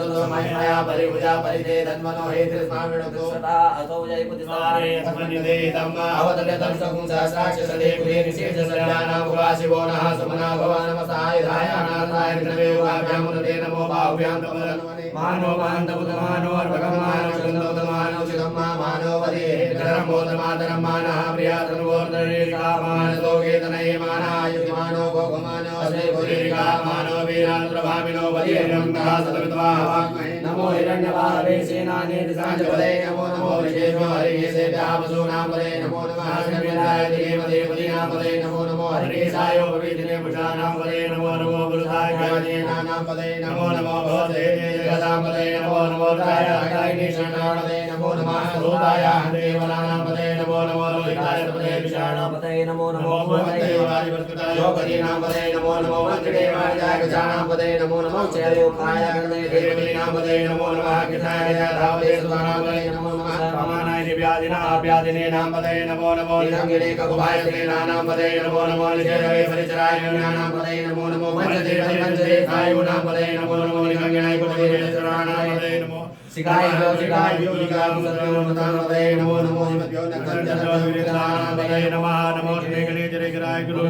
मया परिभुजा परिते तन्मनो हेति स्मामिणो सदा असौ जय पुतिसारे तन्मनिदे तम्मा अवतरतं सकुं सहस्राक्ष सदे कुले निशेष सज्जानां भवाशिवो नः सुमना भवा नमसाय धायानाथाय नमे वाभ्यां मुनते नमो बाहुभ्यां तमनमने मानो मान्तमुतमानो अर्भगमानो चन्दोतमानो चिदम्मा मानो वदे धर्मोतमातरं मानः प्रियातनुवोर्धने कामानतो केतनये मानायुमानो भोगमानो असे पुरीका मानो वीरान्द्रभामिनो वदे नमः सतविद्वा नमो हिरण्यवाहवे सेनाने दिशांजपदे नमो नमो विशेषो हरिकेशेभ्यः पशूनां पदे नमो नमः हरिकेशाय देवदेवतीनां पदे नमो नमो हरिकेशाय पवित्रे पुषाणां पदे नमो नमो पुरुषाय कामदेनानां पदे नमो नमो भवते जगतां पदे नमो नमो रायाय निशानां पदे नमो नमः रूपाय देवनानां पदे नमो नमो रोहिताय पदे विशाणां पदे नमो नमो भवते योगदीनां पदे नमो नमो वज्रदेवाय गजानां पदे नमो नमो चैलोकाय देवदीनां पदे नमो नमः कृष्णाय धावते सुतानां पदे नमो नमः कामानाय दिव्यादिनां पदे नमो नमो निरंगिणे ककुभाय सेनानां पदे नमो नमो निजरवे परिचराय ज्ञानां पदे नमो नमो वज्रदेवाय पदे नमो नमो निरंगिणाय कुलदेवचराणां पदे नमो सिकाय योगिका मुसलमानां पदे नमो नमो निमत्यो नखंजनां पदे नमः नमो श्री गणेश रे गिराय गुरु